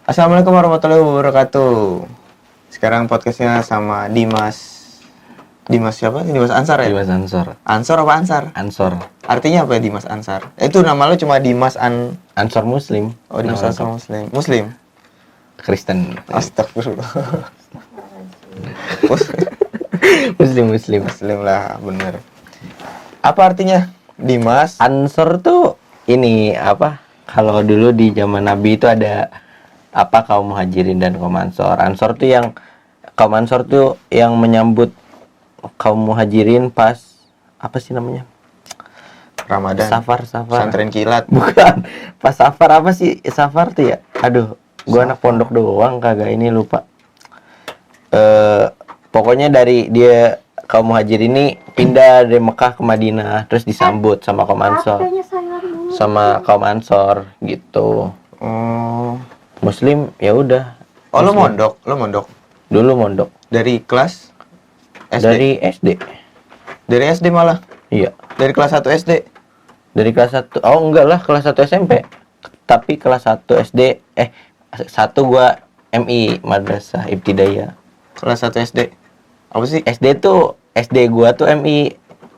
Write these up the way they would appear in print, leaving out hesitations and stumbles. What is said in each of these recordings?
Assalamualaikum warahmatullahi wabarakatuh. Sekarang podcastnya sama Dimas. Dimas siapa? Dimas Ansar ya? Dimas Ansor. Ansor apa Ansar? Ansor. Artinya apa ya Dimas Ansar? Itu nama lu cuma Dimas Ansor Muslim. Oh, Dimas Nama Ansar lengkap. Muslim. Muslim. Kristen. Astagfirullah. Muslim. Muslim lah, bener. Apa artinya? Dimas Ansor tuh ini apa? Kalau dulu di zaman Nabi itu ada apa kaum muhajirin dan kaum ansor. Ansor tuh yang kaum ansor tuh yang menyambut kaum muhajirin pas apa sih namanya? Ramadan. Safar. Santren kilat. Bukan. Pas safar apa sih? Safar tuh ya? Aduh, gua anak pondok doang kagak ini lupa. Pokoknya dari dia kaum muhajir ini pindah dari Mekah ke Madinah, terus disambut sama kaum ansor. Sama kaum ansor gitu. Oh. Muslim ya udah. Oh, lu Muslim. mondok. Dulu mondok. Dari kelas SD. Dari SD. Dari SD malah. Iya. Dari kelas 1 SD. Dari kelas 1. Oh, enggak lah, kelas 1 SMP. Tapi kelas 1 SD 1 gua MI Madrasah Ibtidaiyah. Kelas 1 SD. Apa sih? SD gua tuh MI.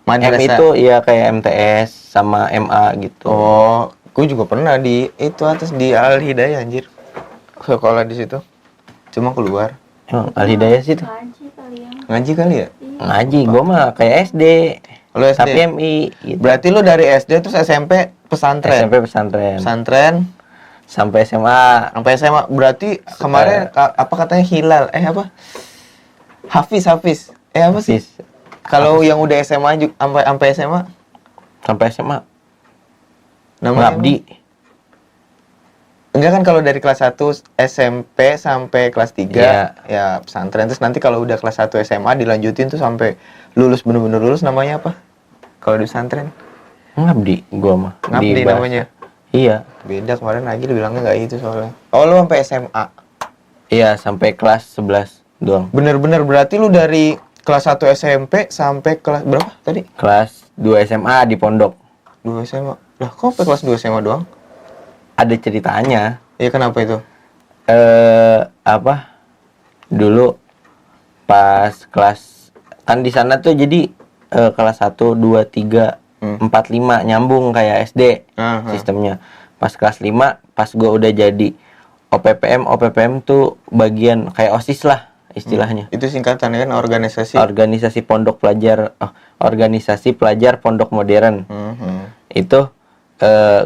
Madrasah. MI itu ya kayak MTS sama MA gitu. Oh, gue juga pernah di itu atas di Al Hidayah anjir. Sekolah di situ. Cuma keluar. Emang Al Hidayah sih tuh. Ngaji kali ya? Ngaji, gua mah kayak SD. Lu SD. Tapi MI gitu. Berarti lu dari SD terus SMP pesantren. SMP pesantren. Pesantren Sampai SMA. sampai SMA. Berarti kemarin apa katanya Hilal? Apa? Hafiz. Apa sih? Sis. Kalau yang udah SMA juga sampai SMA Sampai SMA. namanya Ngabdi. enggak kan kalau dari kelas 1 SMP sampai kelas 3 Iya. ya pesantren, terus nanti kalau udah kelas 1 SMA dilanjutin tuh sampai lulus bener-bener lulus namanya apa? Kalau di pesantren Ngabdi gua mah. Ngabdi Di bahasa. namanya. Iya. Beda kemarin lagi lu bilangnya enggak itu soalnya. Oh, lu sampai SMA. Iya, sampai kelas 11 doang. Bener-bener berarti lu dari kelas 1 SMP sampai kelas berapa tadi? Kelas 2 SMA di pondok. 2 SMA. Lah, kok sampai kelas 2 SMA doang? Ada ceritanya. Iya, kenapa itu? Apa? Dulu pas kelas kan di sana tuh jadi kelas 1 2 3 4 5 nyambung kayak SD Aha. sistemnya. Pas kelas 5 pas gua udah jadi OPPM tuh bagian kayak OSIS lah istilahnya. Itu singkatan kan organisasi. Organisasi organisasi pelajar pondok modern. Itu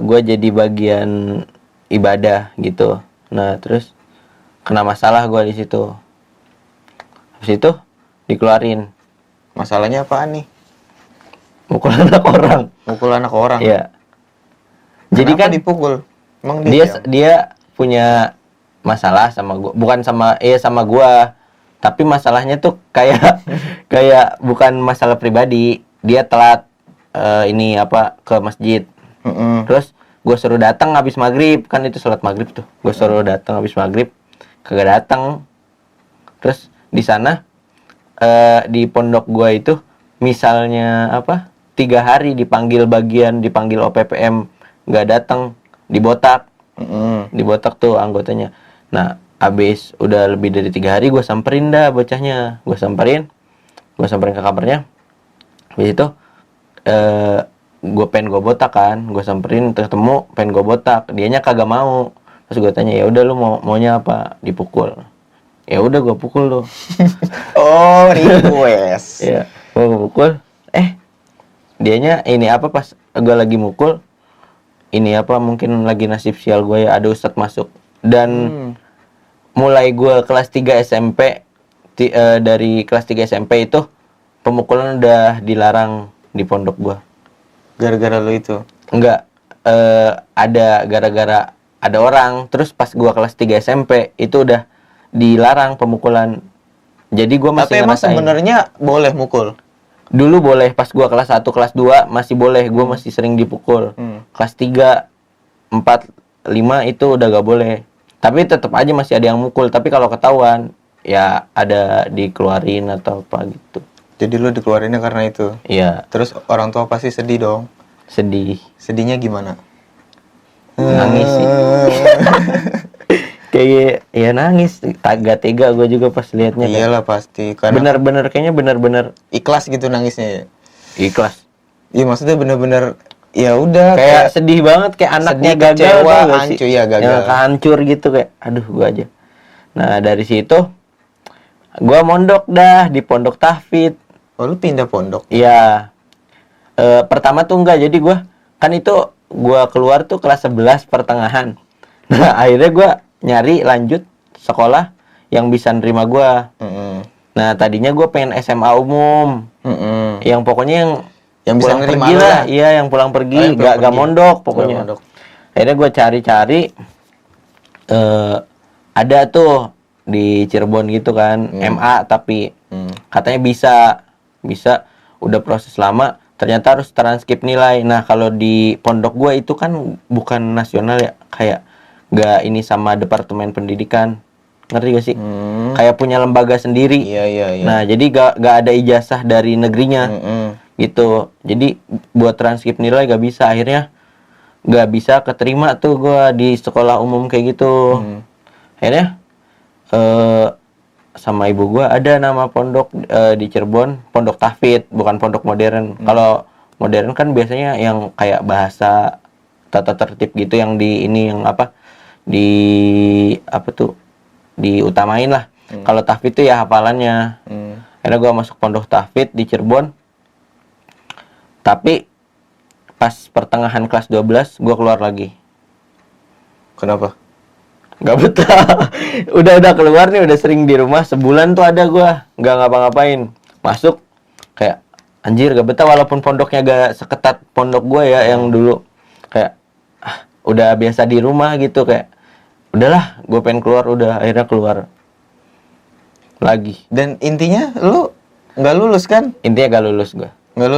gue jadi bagian ibadah gitu. Nah terus kena masalah gue di situ. Habis itu dikeluarin. Masalahnya apaan nih? Mukul anak orang. Mukul anak orang. Iya. Jadi Kenapa kan dipukul? Emang dia punya masalah sama gue. Bukan sama sama gue. Tapi masalahnya tuh kayak kayak bukan masalah pribadi. Dia telat ke masjid. Terus gue suruh datang habis maghrib, kan itu sholat maghrib tuh. Gue suruh datang habis maghrib, kagak datang. Terus di sana di pondok gue itu misalnya 3 hari dipanggil OPPM nggak datang, dibotak. Dibotak tuh anggotanya. Nah habis udah lebih dari 3 hari gue samperin dah bocahnya. Gue samperin ke kamarnya. Habis itu gue pengen gue botak kan, gue samperin ketemu pengen gue botak, dianya kagak mau. Terus gue tanya, ya udah lu maunya apa? Dipukul. Ya udah gue pukul lu. Oh, request. Iya, gue pukul. Dianya ini pas gue lagi mukul, mungkin lagi nasib sial gue ya, ada ustadz masuk. Dan mulai gue kelas 3 SMP dari kelas 3 SMP itu pemukulan udah dilarang di pondok gue. Gara-gara lu itu? Enggak, ada gara-gara ada orang. Terus pas gua kelas 3 SMP itu udah dilarang pemukulan. Jadi gua masih Tapi emang ngerasain. sebenarnya boleh mukul? Dulu boleh, pas gua kelas 1, kelas 2 masih boleh. Gua masih sering dipukul. Kelas 3, 4, 5 itu udah gak boleh. Tapi tetap aja masih ada yang mukul. Tapi kalau ketahuan ya ada dikeluarin atau apa gitu. Jadi lu dikeluarinnya karena itu? Iya. Terus orang tua pasti sedih dong? Sedih. Sedihnya gimana? Nangis sih. Kayak ya nangis, gak tega gue juga pas liatnya. Iyalah pasti. Karena Bener-bener kayaknya bener-bener ikhlas gitu nangisnya ya. ikhlas. Iya maksudnya bener-bener ya udah Kayak sedih banget, kayak anaknya sedih, gagal, kecewa, tau gak sih? hancur, ya, gagal. Yang hancur gitu kayak, aduh gue aja. Nah dari situ gue mondok dah di pondok tahfidz. Oh lu pindah pondok? Iya. Pertama tuh enggak, jadi gue kan itu gue keluar tuh kelas 11 pertengahan. Nah akhirnya gue nyari lanjut sekolah yang bisa nerima gue. Nah tadinya gue pengen SMA umum, yang pokoknya yang bisa pulang nerima pergi lu lah. lah. Iya yang pulang pergi, yang pulang gak pergi. mondok pokoknya. Gak mondok. Akhirnya gue cari-cari, ada tuh di Cirebon gitu kan, MA tapi katanya bisa udah proses lama, ternyata harus transkrip nilai. Nah kalau di pondok gue itu kan bukan nasional ya, kayak gak ini sama departemen pendidikan, ngerti gak sih? Kayak punya lembaga sendiri. Iya. Nah jadi gak ada ijazah dari negerinya gitu, jadi buat transkrip nilai gak bisa. Akhirnya gak bisa keterima tuh gue di sekolah umum kayak gitu. Akhirnya sama ibu gue ada nama pondok di Cirebon, pondok tahfidz, bukan pondok modern. Kalau modern kan biasanya yang kayak bahasa, tata tertib gitu, yang di ini yang apa, di apa tuh, diutamain lah. Kalau tahfidz itu ya hafalannya. Akhirnya gue masuk pondok tahfidz di Cirebon. Tapi pas pertengahan kelas 12 gue keluar lagi. Kenapa? Gak betah. udah keluar nih, udah sering di rumah. Sebulan tuh ada gue nggak ngapa-ngapain. Masuk kayak anjir gak betah, walaupun pondoknya gak seketat pondok gue ya yang dulu. Kayak udah biasa di rumah gitu, kayak udahlah gue pengen keluar. Udah akhirnya keluar lagi. Dan intinya lu nggak lulus kan? Intinya gak lulus gue. Nggak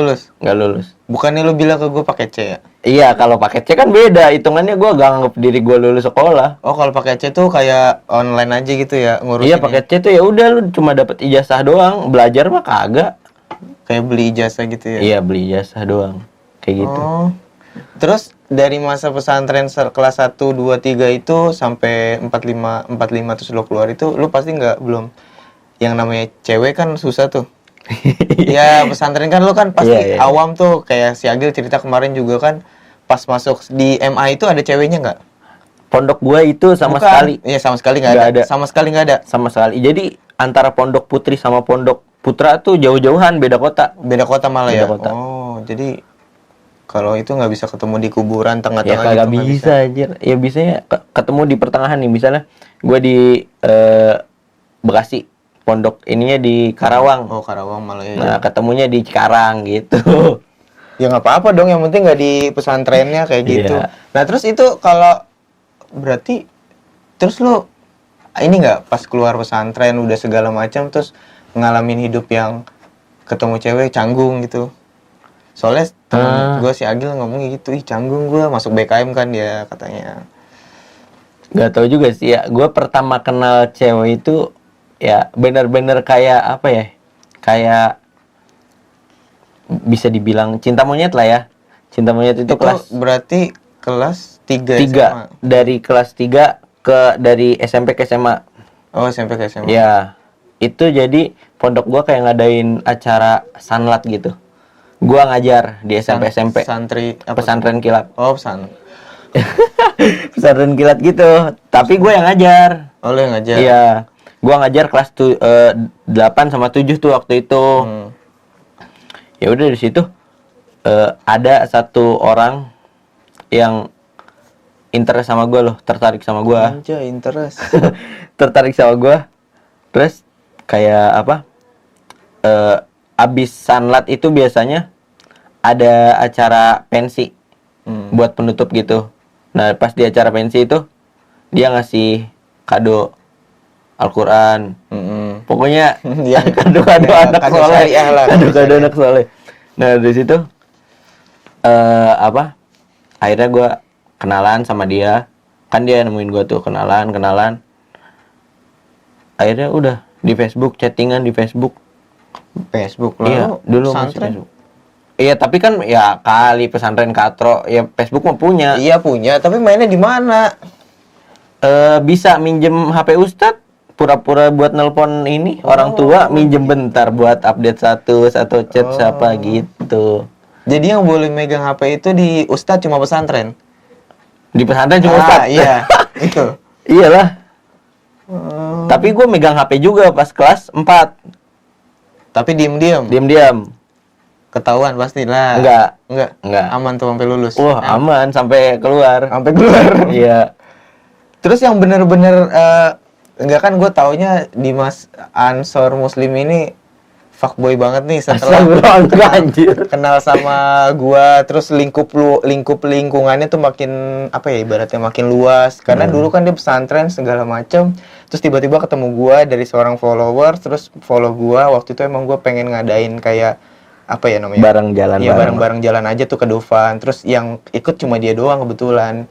lulus. Bukannya lu bilang ke gue pakai C ya? Iya, kalau pakai C kan beda hitungannya. Gue gak anggap diri gue lulus sekolah. Oh kalau pakai C tuh kayak online aja gitu ya ngurusin? Iya, pakai C tuh ya udah, lu cuma dapat ijazah doang, belajar mah kagak. Kayak beli ijazah gitu ya? Iya, beli ijazah doang, kayak gitu. Oh. Terus dari masa pesantren kelas 1, 2, 3 itu sampai 45 terus lo keluar itu, lu pasti belum, yang namanya cewek kan susah tuh. Ya pesantren kan lu kan pasti Iya. awam tuh, kayak si Agil cerita kemarin juga kan, pas masuk di MA itu ada ceweknya nggak? Pondok gua itu sama Bukan. sekali. Iya sama sekali nggak Nggak ada. ada. Sama sekali nggak ada. Sama sekali. Jadi antara pondok putri sama pondok putra tuh jauh-jauhan, beda kota. Beda kota malah Beda ya. kota. Oh jadi kalau itu nggak bisa ketemu di kuburan Ya tengah-tengah kagak gitu, nggak bisa anjir. Ya bisanya ketemu di pertengahan nih. Misalnya gua di Bekasi, pondok ininya di Karawang. Oh Karawang malah ya. Nah, ketemunya di Cikarang gitu. Ya nggak apa-apa dong, yang penting nggak di pesantrennya kayak gitu. Iya. Nah terus itu kalau berarti terus lu ini nggak pas keluar pesantren udah segala macam terus ngalamin hidup yang ketemu cewek canggung gitu? Soalnya temen gue si Agil ngomong gitu, ih canggung gue masuk BKM kan dia katanya. Gak tau juga sih ya. Gue pertama kenal cewek itu ya bener-bener kayak apa ya? Kayak bisa dibilang cinta monyet lah ya. Cinta monyet itu kelas berarti kelas 3 3. SMA. Dari kelas 3 dari SMP ke SMA. Oh SMP ke SMA. Ya. Itu jadi pondok gua kayak ngadain acara sanlat gitu. Gua ngajar di SMP Santri apa? pesantren kilat. Oh Pesantren kilat gitu. Tapi gue yang ngajar. Oh lu yang ngajar. Iya. Gua ngajar kelas 8 sama 7 tuh waktu itu. Ya udah di situ ada satu orang yang interest sama gue loh, tertarik sama gue. Anjay, interest. Tertarik sama gue. Terus kayak apa? Abis sanlat itu biasanya ada acara pensi buat penutup gitu. Nah pas di acara pensi itu dia ngasih kado Al-Quran. Pokoknya kado-kado anak soleh. Kado-kado anak soleh. Nah dari situ akhirnya gue kenalan sama dia. Kan dia nemuin gue tuh, kenalan. Akhirnya udah di Facebook, chattingan di Facebook. Facebook Iya, lalu dulu masih pesantren. Facebook. Iya, tapi kan ya kali pesantren katro, ya Facebook mah punya. Iya punya, tapi mainnya di mana? Bisa minjem HP Ustadz, pura-pura buat nelpon ini orang tua, minjem bentar buat update status atau chat siapa gitu. Jadi yang boleh megang HP itu di Ustadz cuma pesantren. Di pesantren cuma Ustadz. Iya, itu. Iyalah. Tapi gue megang HP juga pas kelas 4. Tapi diem-diem. Diam-diam. Ketahuan pastilah. Enggak. Aman tuh sampai lulus. Wah, aman sampai keluar. Sampai keluar. Iya. Terus yang bener-bener enggak kan gue taunya Dimas Ansor Muslim ini fuckboy banget nih setelah Astagfirullah, anjir. kenal sama gua, terus lingkup lingkungannya tuh makin apa ya ibaratnya makin luas karena dulu kan dia pesantren segala macem, terus tiba-tiba ketemu gua dari seorang follower, terus follow gua. Waktu itu emang gua pengen ngadain kayak apa ya namanya, Bareng jalan. ya bareng jalan aja tuh ke Dufan, terus yang ikut cuma dia doang kebetulan,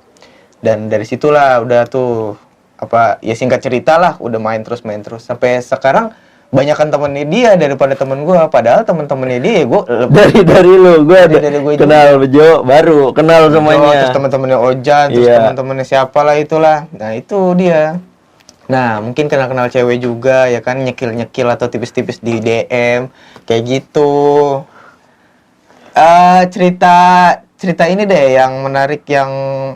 dan dari situlah udah tuh apa ya singkat cerita lah udah main terus sampai sekarang banyakan temennya dia daripada temen gue, padahal temen-temennya dia gue dari lu, gue dari gue kenal Bejo, baru kenal semuanya. terus temen-temennya Ojan, terus Iya. temen-temennya siapa lah itulah. Nah itu dia. Nah mungkin kenal cewek juga ya kan, nyekil atau tipis-tipis di DM kayak gitu. Cerita ini deh yang menarik yang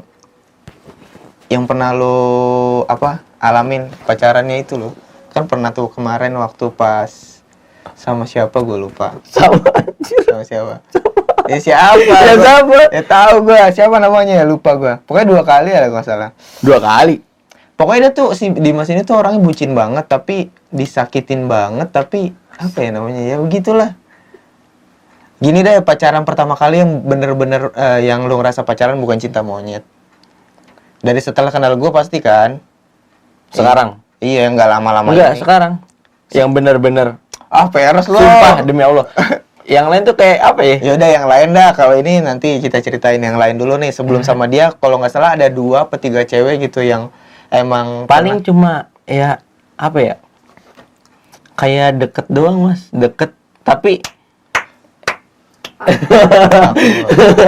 pernah lo apa alamin pacarannya itu lo. Kan pernah tuh kemarin waktu pas sama siapa gue lupa. Sama anjir. Sama siapa? Ya siapa? Ya siapa? Ya tahu gue siapa namanya ya lupa gue. Pokoknya 2 kali ya kalau nggak salah. 2 kali. Pokoknya dia tuh si Dimas ini tuh orangnya bucin banget tapi disakitin banget, tapi apa ya namanya ya begitulah. Gini deh, pacaran pertama kali yang bener-bener yang lu ngerasa pacaran bukan cinta monyet. Dari setelah kenal gue pasti kan. Sekarang. Iya, nggak lama-lama Enggak, ini. sekarang. Yang bener-bener. Peres lo. Sumpah demi Allah. Yang lain tuh kayak apa ya? Ya udah yang lain dah. Kalau ini nanti kita ceritain yang lain dulu nih. Sebelum sama dia, kalau nggak salah ada 2 atau 3 cewek gitu yang emang Paling cuma ya apa ya? Kayak deket doang, Mas. Deket tapi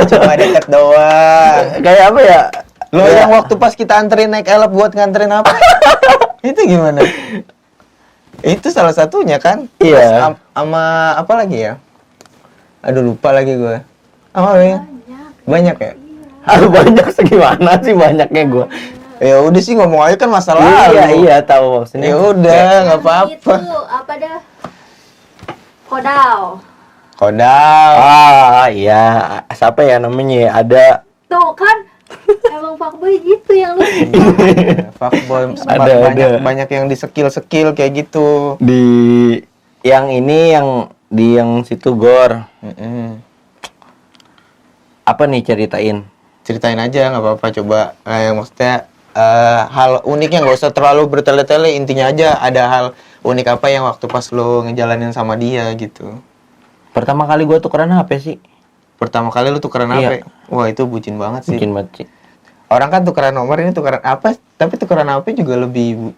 cuma deket doang. kayak apa ya? Lo Ya, yang waktu pas kita anterin naik elep buat nganterin apa? Itu gimana? Itu salah satunya kan? Iya. Terus sama apa lagi ya? Aduh lupa lagi gue. Apa ya? Banyak ya? banyak segimana sih banyaknya gua. Ya udah sih ngomong aja kan masa lalu. Iya, tahu maksudnya. Ya udah, nggak apa-apa. Itu apa dah? Kodal. Kodal. Iya, siapa ya namanya? Ada Tuh kan emang fuckboy gitu yang lu. Fuckboy. Ada. Banyak yang di skill kayak gitu. di yang ini yang situ Gor. Apa nih ceritain? Ceritain aja nggak apa-apa, coba yang maksudnya hal uniknya, nggak usah terlalu bertele-tele, intinya aja ada hal unik apa yang waktu pas lo ngejalanin sama dia gitu. Pertama kali gua tukeran HP sih. Pertama kali lu tukeran Iya. HP? Wah itu bucin banget sih. Bikin banget sih. Orang kan tukeran nomor, ini tukeran apa? Tapi tukeran HP juga lebih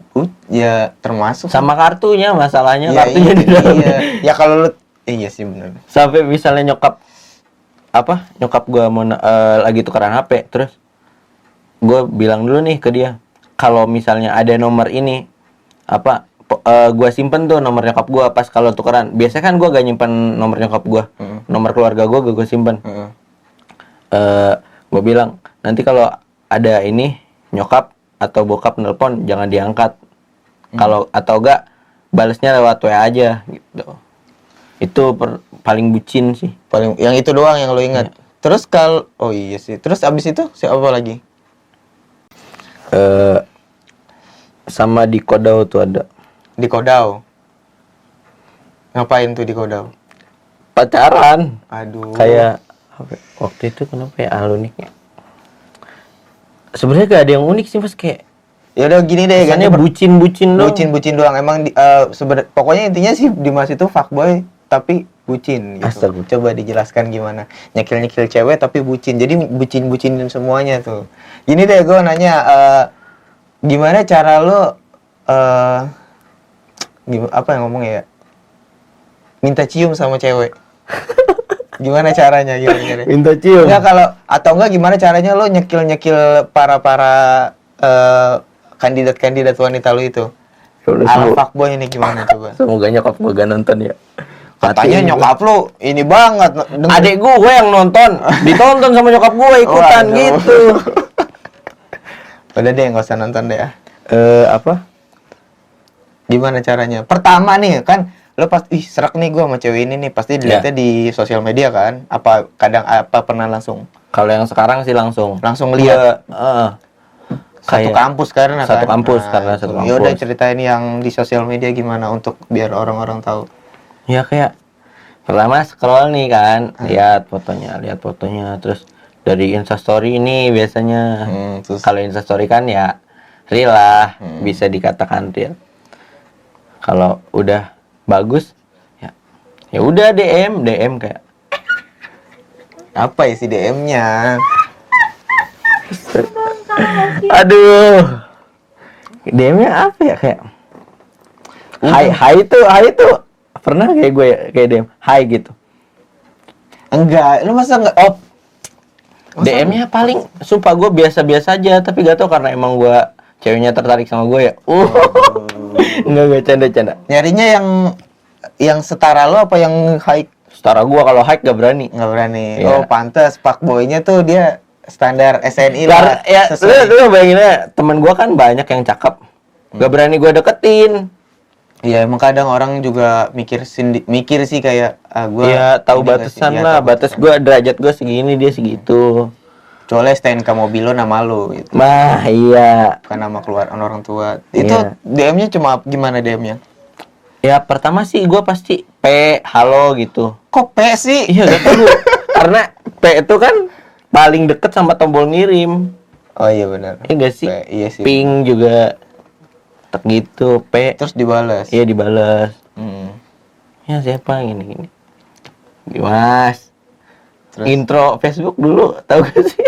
ya termasuk Sama kartunya masalahnya, Iya, kartunya iya, di dalam. iya. Ya kalau lu iya sih benar. Sampai misalnya nyokap gua mau lagi tukeran HP, terus gua bilang dulu nih ke dia, kalau misalnya ada nomor ini gua simpen tuh nomor nyokap gua pas kalau tukeran. Biasanya kan gua gak nyimpen nomor nyokap gua. Nomor keluarga gua gak gua simpen. Gua bilang, nanti kalau ada ini nyokap atau bokap nelpon jangan diangkat. Kalau atau enggak balesnya lewat WA aja gitu. Itu paling bucin sih. Paling yang itu doang yang lo ingat. Terus oh iya sih. Terus abis itu siapa lagi? Sama di Kodau tuh ada. Di Kodau. Ngapain tuh di Kodau? Pacaran. Aduh. Kayak waktu itu kenapa ya uniknya? Sebenarnya gak ada yang unik sih, Mas, kayak ya udah gini deh, kesannya bucin-bucin doang. bucin doang. Emang pokoknya intinya sih Dimas itu fuckboy tapi bucin gitu. Astaga. Coba dijelaskan gimana. Nyekil cewek tapi bucin. Jadi bucinin semuanya tuh. Gini deh gue nanya gimana cara lo apa yang ngomongnya ya? Minta cium sama cewek. Gimana caranya? Gimana caranya? Minta cium. Enggak kalau atau enggak gimana caranya lo nyekil para kandidat-kandidat wanita lo itu? Ala fuckboy ini gimana coba? Semoga nyokap gue gak nonton ya. Katanya Matiin nyokap lo ini banget. gua. Adek gue yang nonton, ditonton sama nyokap gue ikutan Waduh. gitu. Udah deh nggak usah nonton deh ya. Apa? Gimana caranya? Pertama nih kan lo pasti serak nih gua sama cewek ini nih pasti dilihatnya di sosial media kan? Apa kadang apa pernah langsung Kalau yang sekarang sih langsung lihat satu kayak- kampus karena satu kan? kampus, karena satu Ya udah kampus. ceritain yang di sosial media gimana untuk biar orang-orang tahu. Ya kayak pertama scroll nih kan, lihat fotonya, terus dari Instastory ini biasanya. Terus Kalau Instastory kan ya real lah, bisa dikatakan real. Kalau udah bagus, ya udah DM kayak apa isi DM-nya? aduh. DM-nya apa ya kayak hai itu pernah kayak gue ya, kayak DM hai gitu. Enggak, lu masa enggak DM-nya paling sumpah gue biasa-biasa aja, tapi gak tau karena emang gue ceweknya tertarik sama gue ya. Enggak canda. nyarinya yang setara lo apa yang high? Setara gue, kalau hike gak berani. Nggak berani. Iya. Oh, pantes fuckboy-nya tuh dia standar SNI lah. Ya, Sesuai. lu bayangin aja, temen gue kan banyak yang cakep, gak berani gue deketin. Iya, emang kadang orang juga mikir sih kayak gua Iya, tahu ini nggak sih? batasan Iya, lah, tahu batas gue, derajat gue segini, dia segitu. Soalnya STNK mobil lo nama lo gitu. Mah iya. Bukan nama keluarga orang tua. Itu Iya. DM-nya cuma gimana DM-nya? Ya pertama sih gue pasti P, halo gitu. Kok P sih? Iya gak tahu. Karena P itu kan paling deket sama tombol ngirim. Oh iya benar. Iya gak sih? P, iya sih. Ping juga tak gitu, P. Terus dibalas. Iya dibales. Hmm. Ya siapa gini. Dimas. Terus? Intro Facebook dulu, tahu gak sih?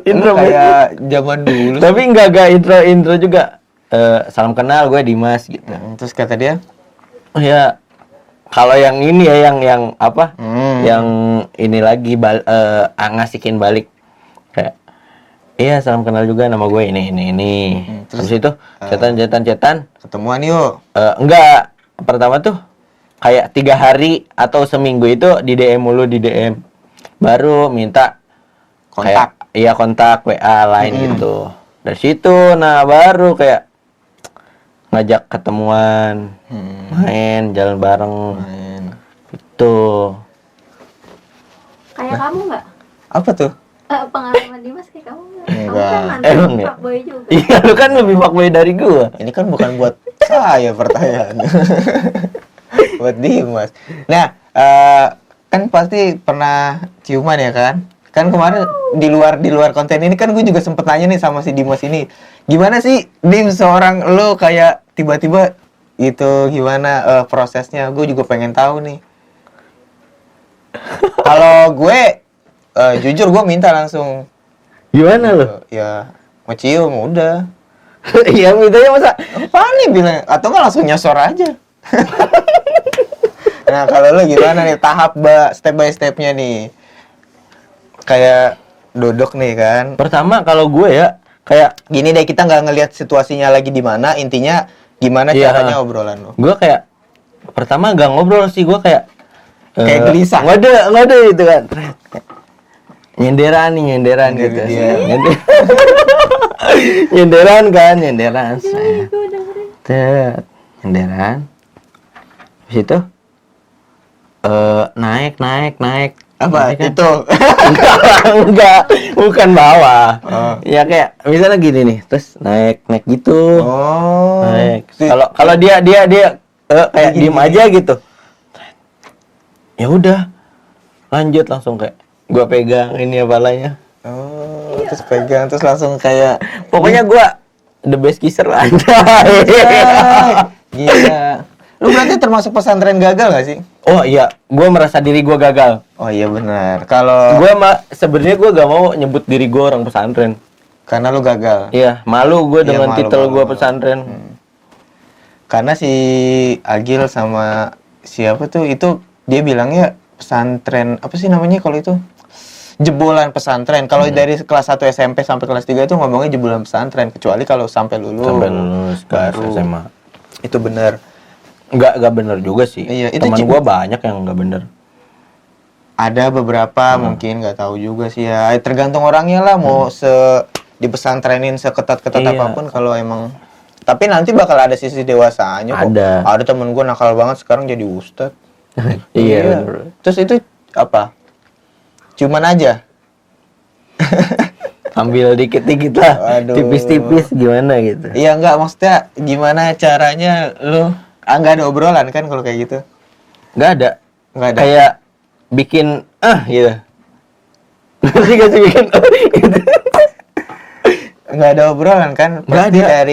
Intro kayak zaman dulu. Tapi enggak intro juga. Salam kenal, gue Dimas gitu. Terus kata dia, Oh ya, kalau yang ini ya, yang apa? Yang ini lagi ngasihin balik kayak, iya salam kenal juga, nama gue ini. Terus itu cetan. ketemuan yuk. Enggak, pertama tuh kayak 3 hari atau seminggu itu di DM mulu, di DM. Baru minta Kontak. Iya kontak WA lain gitu. Dari situ, nah baru kayak ngajak ketemuan, main, jalan bareng, Main. gitu. Kayak kamu nggak? Apa tuh? Pengalaman Dimas kayak kamu nggak? Kamu Enggak. kan mantan Emang ya? fuckboy juga. Iya, lu kan lebih fuckboy dari gua. Ini kan bukan buat saya pertanyaan. Buat Dimas. Nah, kan pasti pernah ciuman ya kan? Kan kemarin di luar konten ini kan gue juga sempet nanya nih sama si Dimas ini. Gimana sih Dim seorang lo kayak tiba-tiba itu gimana prosesnya? Gue juga pengen tahu nih. Kalau gue jujur gue minta langsung. Gimana lu? Ya mau cium udah. Iya, mintanya masa Apa nih bilang atau nggak langsung nyosor aja. Nah kalau lu gimana nih tahap step by stepnya nih? Kayak duduk nih kan. pertama kalau gue ya kayak Gini deh kita nggak ngelihat situasinya lagi di mana. Intinya gimana Iya. caranya obrolan lu? gue kayak pertama gak ngobrol sih, gue kayak Kayak gelisah. nggak ada itu kan. Nyenderan Nyender gitu. dia. Nyenderan kan. Gue dengerin. Tet, nyenderan. Habis itu naik. Apa Naik kan? itu? Enggak, bukan bawah. Oh. Ya kayak misalnya gini nih, terus naik gitu. Oh. Naik. Kalau dia kayak Gini, diem gini. aja gitu. Ya udah. Lanjut langsung kayak gua pegang ini apalanya. Oh, terus pegang terus langsung kayak Pokoknya gua the best kisser lah. gila. Lu berarti termasuk pesantren gagal gak sih? Oh iya, gua merasa diri gua gagal. Oh iya benar. Kalau Sebenarnya gua gak mau nyebut diri gua orang pesantren. karena lu gagal. Iya, malu gua Iya, dengan malu, titel malu, gua malu. pesantren. Karena si Agil sama siapa tuh itu dia bilangnya pesantren, apa sih namanya kalau itu? Jebolan pesantren. Kalau dari kelas 1 SMP sampai kelas 3 itu ngomongnya jebolan pesantren, kecuali kalau sampai lulus. Sampai lulus baru SMA. itu benar. Enggak bener juga sih. Iya, itu Teman gua banyak yang enggak bener. Ada beberapa mungkin nggak tahu juga sih ya. Tergantung orangnya lah mau dipesantrenin seketat-ketat Iya. apapun kalau emang. Tapi nanti bakal ada sisi dewasanya kok. Ada. Ada temen gue nakal banget sekarang jadi ustad. Iya, bener. Terus itu apa? Cuman aja. Ambil dikit-dikit lah. Aduh. Tipis-tipis gimana gitu. Iya nggak, maksudnya gimana caranya lu nggak ada obrolan kan kalau kayak gitu? Enggak ada. Nggak ada. Kayak bikin gitu. Ngerti gak sih bikin gitu. Nggak ada obrolan kan? Nggak Pasti ada.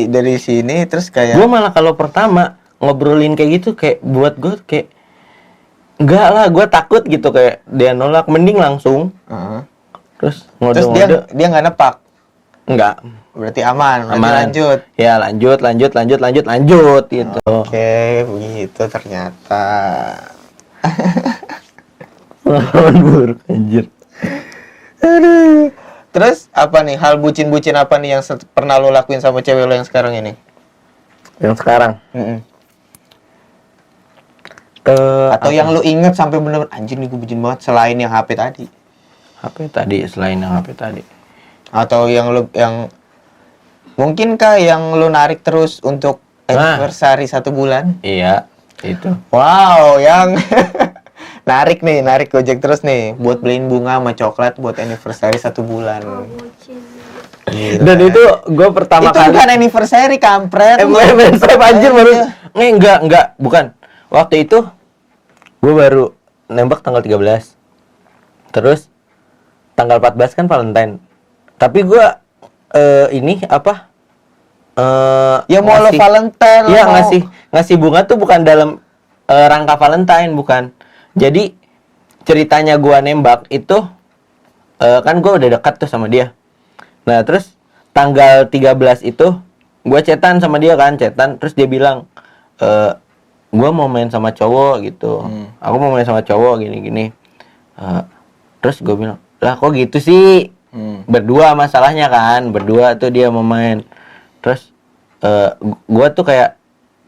dari sini terus kayak. Gue malah kalau pertama ngobrolin kayak gitu kayak buat gue kayak enggak lah, gue takut gitu kayak dia nolak, mending langsung Heeh. terus Terus ngode-ngode. dia nggak nepak. Enggak. Berarti aman. Berarti Aman. lanjut. Ya lanjut gitu. Oke, begitu ternyata. Pengalaman buruk anjir. Aduh. Terus apa nih hal bucin-bucin apa nih yang pernah lo lakuin sama cewek lo yang sekarang ini? Yang sekarang Atau yang lo inget sampai bener-bener anjir nih gue bucin banget selain yang HP tadi? HP tadi, selain yang HP tadi. Atau yang mungkinkah yang lo narik terus untuk anniversary 1 bulan? Iya, itu. Wow, yang narik Gojek terus nih buat beliin bunga sama coklat buat anniversary 1 bulan. Oh, bucin. Gila. Dan itu gue pertama itu kali bukan anniversary kampret. MSF anjir baru. Iya. Enggak, bukan. Waktu itu gue baru nembak tanggal 13. Terus tanggal 14 kan Valentine. Tapi gue ini apa? Ya mau lo Valentine. Iya, lo mau- ngasih bunga tuh bukan dalam rangka Valentine, bukan. Jadi ceritanya gua nembak itu kan gua udah dekat tuh sama dia. Nah, terus tanggal 13 itu gua chatan sama dia kan, terus dia bilang gua mau main sama cowok gitu. Aku mau main sama cowok gini-gini. Terus gua bilang, "Lah kok gitu sih?" Berdua masalahnya kan, berdua tuh dia mau main. Terus gua tuh kayak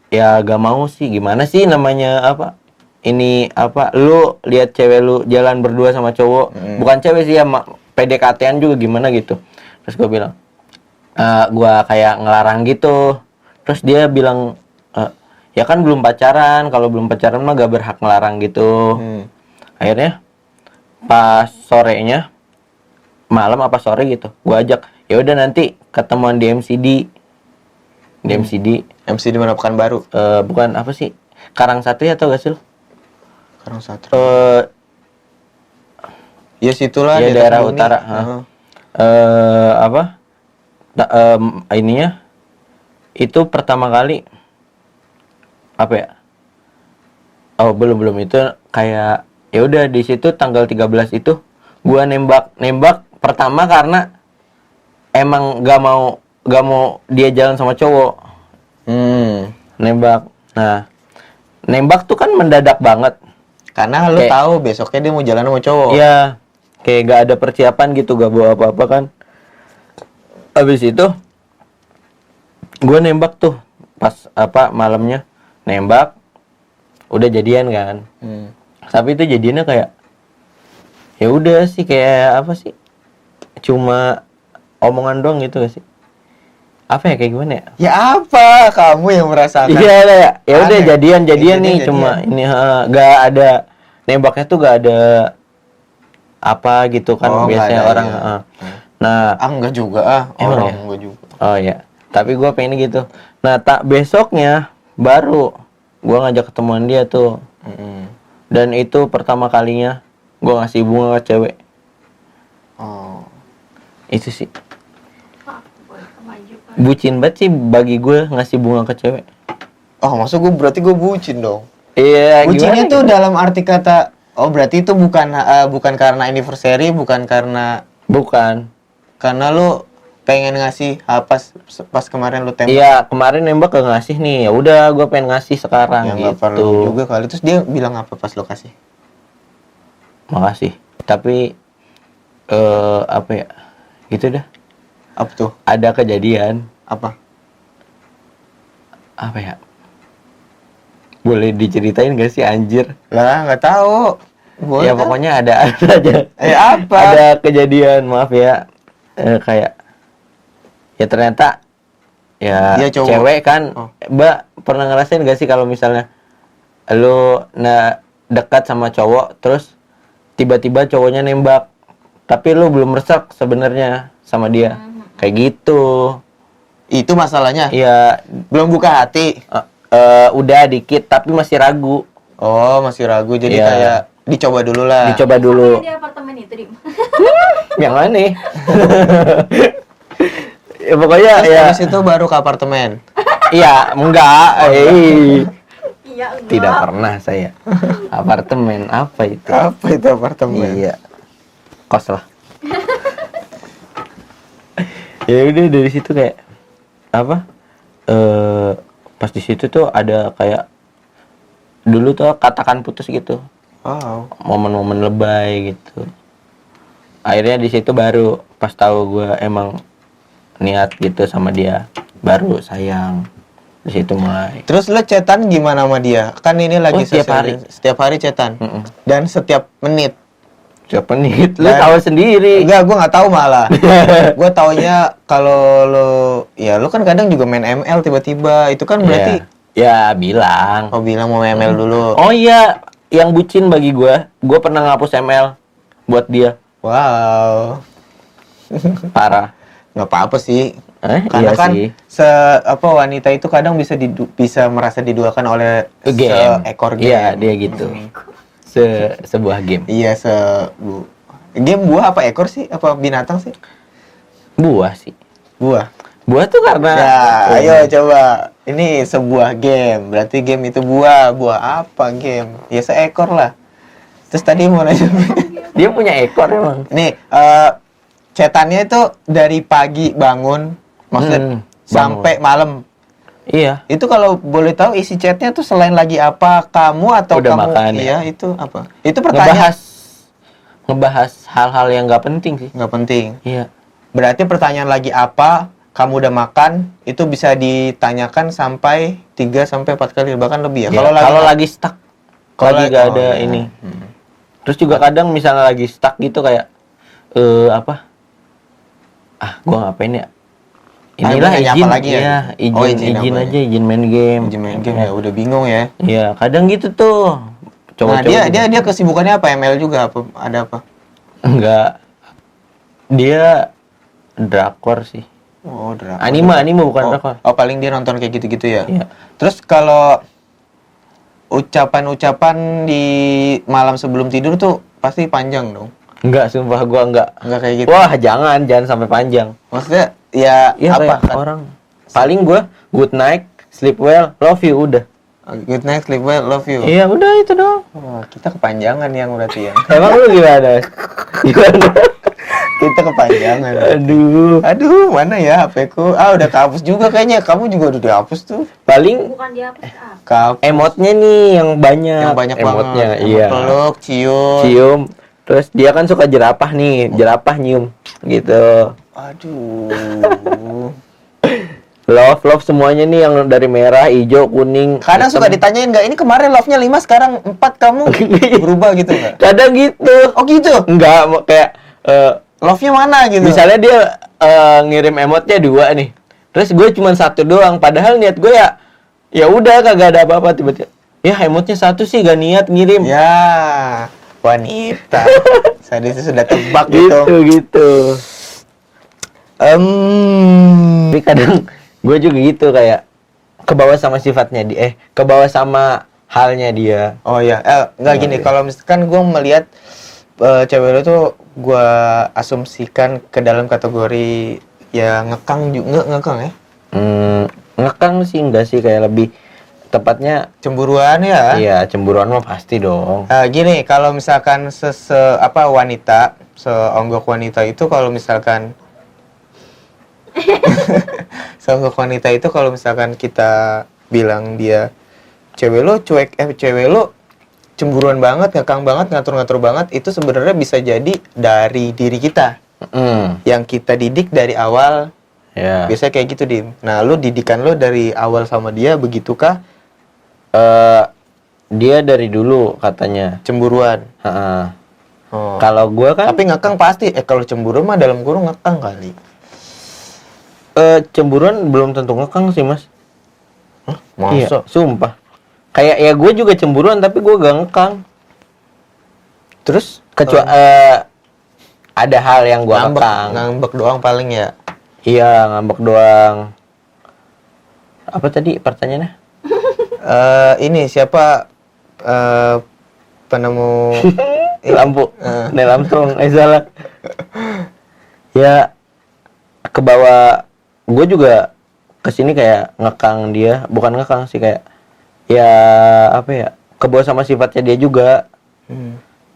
ya gak mau sih, gimana sih namanya apa? Ini apa? Lu lihat cewek lu jalan berdua sama cowok, bukan cewek sih ya, PDKT-an juga gimana gitu. Terus gua bilang, gua kayak ngelarang gitu. Terus dia bilang, ya kan belum pacaran, kalau belum pacaran mah gak berhak ngelarang gitu. Akhirnya pas sorenya, malam apa sore gitu, gua ajak, ya udah nanti ketemuan di MCD. Di MCD. MC di mana Pekanbaru? Bukan apa sih? Karang Satria atau gak sih? Lu? Karang Satria. Ya situlah Ya di daerah atas bumi. utara. Heeh. Apa? Ininya itu pertama kali apa ya? Oh, belum itu kayak ya udah di situ tanggal 13 itu gua nembak pertama karena emang gak mau dia jalan sama cowok. Nembak. Nah, nembak tuh kan mendadak banget. Karena lu Kayak- tahu besoknya dia mau jalan sama cowok. Iya, kayak gak ada persiapan gitu, gak bawa apa-apa kan. Habis itu gue nembak tuh pas apa malamnya nembak, udah jadian kan. Tapi itu jadiannya kayak ya udah sih kayak apa sih? Cuma omongan doang gitu gak sih? Apa ya kayak gimana ya? Ya apa kamu yang merasakan? Iya lah ya. Ya udah Aneh. jadian Ya, nih jadian. cuma ini gak ada nembaknya tuh gak ada apa gitu kan Oh, nggak biasanya ada, orang. iya. Nah, Enggak juga Emang orang ya? enggak juga. oh ya. Tapi gue pengen gitu. Nah, tak besoknya baru gue ngajak ketemuan dia tuh. Dan itu pertama kalinya gue ngasih bunga ke cewek. Oh. Itu sih Pak, boleh kemajukan. bucin banget sih bagi gue ngasih bunga ke cewek. Oh, maksud gue berarti gue bucin dong. Iya, Bucinnya gimana tuh gitu? dalam arti kata berarti itu bukan karena anniversary, bukan karena Bukan. lu pengen ngasih pas kemarin lu tembak. Iya, kemarin nembak gak ngasih nih. Ya udah, gue pengen ngasih sekarang Ya nggak gitu. perlu juga kali. Terus dia bilang apa pas lo kasih? makasih. Tapi apa ya? Gitu dah. Apa tuh? Ada kejadian Apa? apa ya? Boleh diceritain gak sih anjir? Lah, nggak tahu. Boleh Ya kan? pokoknya ada aja. Apa? Ada kejadian, maaf ya. Kayak ya ternyata ya Dia cowok. cewek kan. Oh. Mbak pernah ngerasain gak sih kalau misalnya lu dekat sama cowok terus tiba-tiba cowoknya nembak tapi lu belum resek sebenarnya sama dia. Kayak gitu. Itu masalahnya. Iya, Belum buka hati. udah dikit tapi masih ragu. Oh, masih ragu. Jadi Iya. kayak dicoba dulu lah. Dicoba dulu. Sama yang di apartemen itu, Dim. Yang mana nih? Ya pokoknya Terus ya. habis itu baru ke apartemen. Iya, enggak. Iya, enggak. Tidak pernah saya. Apartemen apa itu? Apa itu apartemen? Iya. Kos lah. Ya udah dari situ kayak apa? Pas di situ tuh ada kayak dulu tuh katakan putus gitu. Wow. Momen-momen lebay gitu. Akhirnya di situ baru pas tahu gue emang niat gitu sama dia, baru sayang. Di situ mulai. Terus lo chatan gimana sama dia? Kan ini lagi Oh, setiap hari. Setiap hari chatan. Mm-mm. Dan setiap menit. Siapa nih? Lu Dan- tahu sendiri. Enggak, gue nggak tahu malah. Gue taunya kalau lo, ya lo kan kadang juga main ML tiba-tiba. Itu kan berarti, Ya bilang. oh bilang mau ML dulu. Oh iya, yang bucin bagi gue pernah ngapus ML buat dia. Wow. Parah. Nggak apa-apa sih. Iya Karena kan sih. wanita itu kadang bisa merasa diduakan oleh Game. seekor game. Iya, dia gitu. Sebuah game. Iya, game buah apa ekor sih? Apa binatang sih? Buah sih. Buah. Buah tuh karena Ya, ayo coba. Ini sebuah game. Berarti game itu buah. Buah apa game? Ya seekor lah. Terus tadi mau nanya. dia punya ekor emang. Nih, chatannya itu dari pagi bangun, maksudnya Bangun. sampai malam. Iya. Itu kalau boleh tahu isi chatnya tuh selain lagi apa, kamu atau Udah kamu? makan, ya? Iya, itu apa? Itu pertanyaan Ngebahas hal-hal yang nggak penting sih. nggak penting. Iya. Berarti pertanyaan lagi apa, kamu udah makan, itu bisa ditanyakan sampai 3 sampai 4 kali bahkan lebih ya. Kalau lagi stuck, Kalau lagi lagi- gak oh, ada iya. ini. Terus juga kadang misalnya lagi stuck gitu kayak apa? Gua ngapain ya? Inilah nanya izin apa lagi ya? ya, Oh, izin izin apa aja, izin main game. Izin main game ya udah bingung ya. Iya, kadang gitu tuh. Nah, Cowok-cowok dia kesibukannya apa? ML juga apa? Ada apa? enggak. Dia drakor sih. Oh, drakor. Anime bukan Oh, drakor. oh, paling dia nonton kayak gitu-gitu ya. Iya. Terus kalau ucapan-ucapan di malam sebelum tidur tuh pasti panjang dong. Enggak, sumpah gua enggak. Enggak kayak gitu. Wah, jangan sampai panjang. Maksudnya ya Iya apa? kayak orang. Paling gua good night, sleep well, love you udah. Good night, sleep well, love you. Iya, udah itu doang. Wah, kita kepanjangan yang berarti ya. Emang lu gimana? Gimana? Kita kepanjangan. Aduh. Aduh, mana ya HP-ku? Udah kehapus juga kayaknya. Kamu juga udah dihapus tuh. Paling Bukan dihapus apa? Kehapus. emotnya nih yang banyak. Yang banyak emotnya, banget. iya. Peluk, cium. Cium. Terus dia kan suka jerapah nih, jerapah nyium gitu. Aduh. Love semuanya nih yang dari merah, hijau, kuning. Kadang suka ditanyain nggak, ini kemarin love-nya 5, sekarang 4, kamu berubah gitu nggak? Kadang gitu. Oh gitu? Enggak, kayak Love-nya mana gitu? misalnya dia ngirim emotnya 2 nih. Terus gue cuma 1 doang, padahal niat gue ya udah kagak ada apa-apa tiba-tiba. Ya emotnya 1 sih gak niat ngirim. Ya, wanita. Saya sudah tebak gitu. Gitu. Tapi kadang gue juga gitu kayak kebawa sama sifatnya dia, kebawa sama halnya dia. Oh ya, nggak gini. iya. Kalau misalkan gue melihat cewek lo tuh, gue asumsikan ke dalam kategori ya ngekang juga, ngekang ya, Ngekang sih enggak sih, kayak lebih tepatnya cemburuan ya. iya cemburuan mah pasti dong. Gini, kalau misalkan wanita, seonggok wanita itu kalau misalkan seonggok wanita itu kalau misalkan kita bilang dia cewek lo cuek, cewek lo cemburuan banget, ngekang banget, ngatur-ngatur banget, itu sebenarnya bisa jadi dari diri kita yang kita didik dari awal. Ya. Biasanya kayak gitu, Dim. Nah, lu didikan lu dari awal sama dia begitukah Dia dari dulu katanya. cemburuan? Heeh. Oh. Kalau gua kan Tapi ngekang pasti. Kalau cemburu mah dalam kurung ngekang kali. cemburuan belum tentu ngekang sih, Mas. Hah? Iya, Masa? sumpah. Kayak ya gue juga cemburuan tapi gue gak ngekang. Terus Kecuali ada hal yang gue ngekang. ngambek doang paling ya. Iya, ngambek doang. Apa tadi pertanyaannya? Ini siapa penemu Lampu. Neil Armstrong, salah. Ya ke bawah. Gue juga kesini kayak ngekang dia, bukan ngekang sih, kayak ya apa ya, kebawa sama sifatnya dia juga.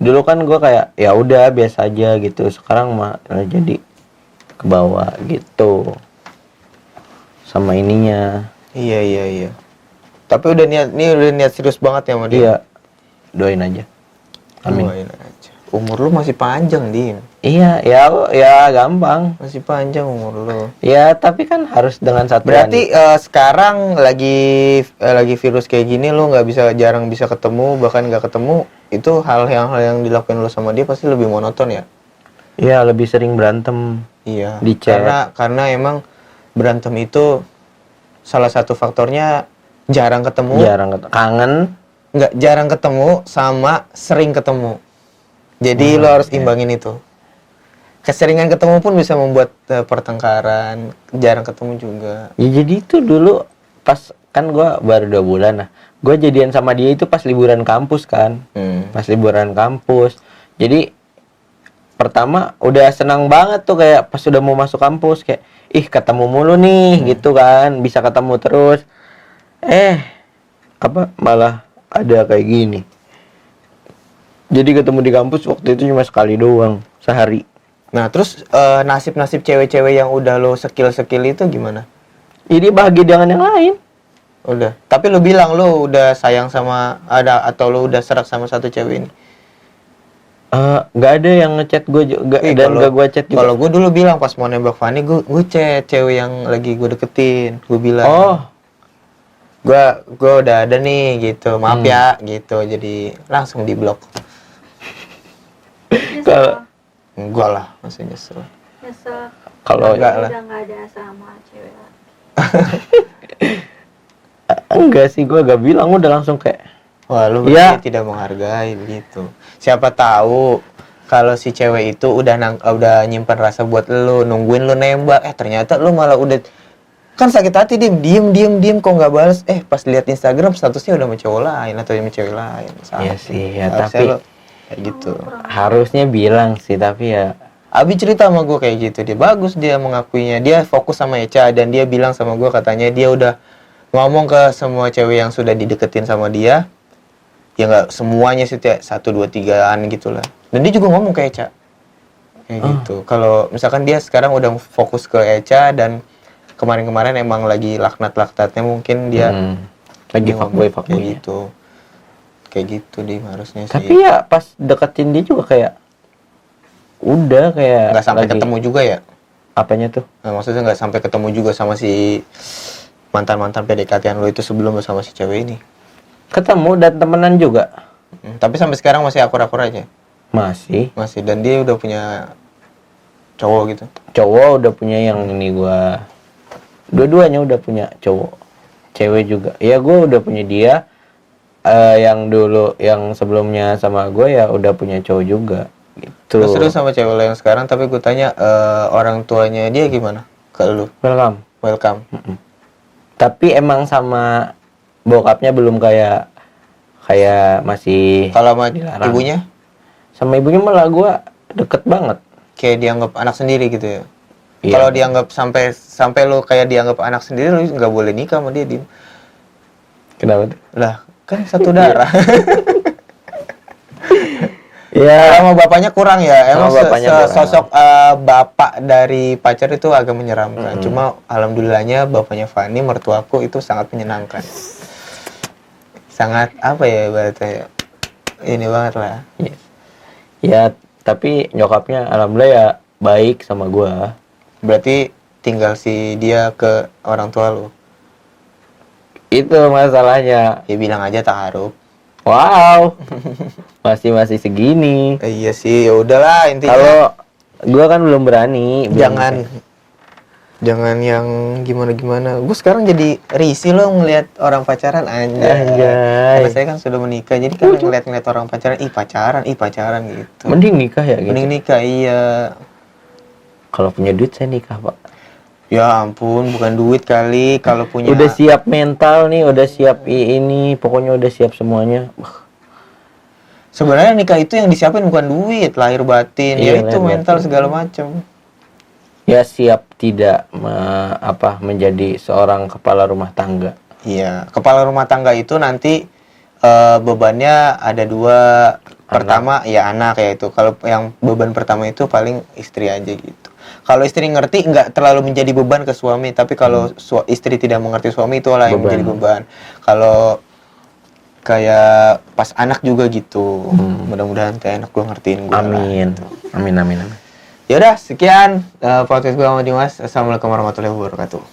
Dulu kan gue kayak ya udah biasa aja gitu, sekarang mah jadi kebawa gitu sama ininya. Iya. Tapi udah niat serius banget ya sama dia. Iya, doain aja, amin. Doain aja. Umur lu masih panjang, Dim. Iya, ya gampang. Masih panjang umur lu. Ya tapi kan harus dengan satu. Berarti sekarang lagi virus kayak gini lu jarang bisa ketemu, bahkan nggak ketemu, itu hal yang dilakukan lu sama dia pasti lebih monoton ya? Iya, lebih sering berantem. Iya. Di chat. Karena emang berantem itu salah satu faktornya jarang ketemu. Kangen. Nggak, jarang ketemu sama sering ketemu. Jadi lo harus imbangin itu. Keseringan ketemu pun bisa membuat pertengkaran. Jarang ketemu juga. Ya jadi itu dulu pas kan gue baru 2 bulan lah. Gue jadian sama dia itu pas liburan kampus kan. Pas liburan kampus. Jadi pertama udah senang banget tuh, kayak pas udah mau masuk kampus kayak ih ketemu mulu nih gitu kan, bisa ketemu terus. Apa malah ada kayak gini. Jadi ketemu di kampus waktu itu cuma sekali doang sehari. Nah terus nasib-nasib cewek-cewek yang udah lo skill itu gimana? Jadi bahagia dengan yang lain. Udah. Tapi lo bilang lo udah sayang sama atau lo udah serak sama satu cewek ini? Nggak ada yang ngechat gue juga dan nggak gue chat juga. Kalau gue dulu bilang pas mau nembak Fanny, gue chat cewek yang lagi gue deketin. Gue bilang, gue udah ada nih gitu, maaf ya gitu. Jadi langsung diblok. Kalau Enggak lah, masih nyesel. kalau Enggak lah. Udah nggak ada sama cewek lagi. enggak sih, gue gak bilang, udah langsung kayak Wah, lu berarti tidak menghargai begitu. Siapa tahu kalau si cewek itu udah nyimpan rasa buat lu, nungguin lu nembak, ternyata lu malah udah kan sakit hati, diem kok nggak balas, pas lihat Instagram statusnya udah sama cowok lain atau sama cewek lain. Iya sih, ya Harusnya tapi lu kayak gitu. harusnya bilang sih, tapi ya Abi cerita sama gue kayak gitu, dia bagus, dia mengakuinya, dia fokus sama Echa dan dia bilang sama gue katanya dia udah ngomong ke semua cewek yang sudah dideketin sama dia. Ya nggak semuanya sih, 1, 2, 3-an gitulah. Dan dia juga ngomong ke Echa kayak gitu. Kalau misalkan dia sekarang udah fokus ke Echa dan kemarin-kemarin emang lagi laknat-laknatnya, mungkin dia lagi fuckboy kayak gitu dia harusnya sih. Tapi ya pas deketin dia juga kayak udah kayak nggak sampai ketemu juga ya? Apanya tuh? Nah, maksudnya nggak sampai ketemu juga sama si mantan-mantan PDKT-an lo itu sebelum sama si cewek ini? Ketemu dan temenan juga. Tapi sampai sekarang masih akur-akur aja? Masih. Dan dia udah punya cowok gitu? Cowok udah punya yang ini gua. Dua-duanya udah punya cowok. Cewek juga. Ya gua udah punya dia. Yang dulu, yang sebelumnya sama gue ya udah punya cowok juga. Gitu. Terus sama cewek lo yang sekarang, tapi gue tanya orang tuanya dia gimana ke lu? Welcome. Tapi emang sama bokapnya belum kayak masih. Kalau sama dilarang. ibunya? Sama ibunya malah gue deket banget. Kayak dianggap anak sendiri gitu ya? Iya. Kalau dianggap sampai lo kayak dianggap anak sendiri, lo nggak boleh nikah sama dia, Dim. Kenapa tuh? Lah, kan satu darah. Ya. Sama bapaknya kurang ya. Emang Sama bapaknya kurang. sosok bapak dari pacar itu agak menyeramkan. Cuma alhamdulillahnya bapaknya Fanny, mertuaku, itu sangat menyenangkan. Sangat apa ya ibaratnya ya? ini banget lah. Ya, ya tapi nyokapnya alhamdulillah ya baik sama gua. Berarti tinggal si dia ke orang tua lu. Itu masalahnya. Ya bilang aja taaruf. Wow. Masih segini. Iya sih, ya udahlah intinya. Kalau gua kan belum berani. Jangan yang gimana-gimana. Gue sekarang jadi risih loh ngelihat orang pacaran anjay. Karena saya kan sudah menikah, jadi kan ngeliat orang pacaran, ih pacaran gitu. Mending nikah ya gitu. Mending nikah, iya. Kalau punya duit saya nikah, Pak. Ya ampun, bukan duit kali. Kalau punya Udah siap mental nih, udah siap ini, pokoknya udah siap semuanya. sebenarnya nikah itu yang disiapin bukan duit, lahir batin, Iya, ya itu lahir mental batin. segala macam. Ya siap tidak menjadi seorang kepala rumah tangga. Iya, kepala rumah tangga itu nanti bebannya ada dua. Pertama ya anak ya itu. Kalau yang beban pertama itu paling istri aja gitu. Kalau istri ngerti nggak terlalu menjadi beban ke suami, tapi kalau istri tidak mengerti suami itulah yang menjadi beban. Kalau kayak pas anak juga gitu. Mudah-mudahan teh anak gue ngertiin gue. Amin. Amin. Ya udah, sekian podcast gue sama Dimas. Assalamualaikum warahmatullahi wabarakatuh.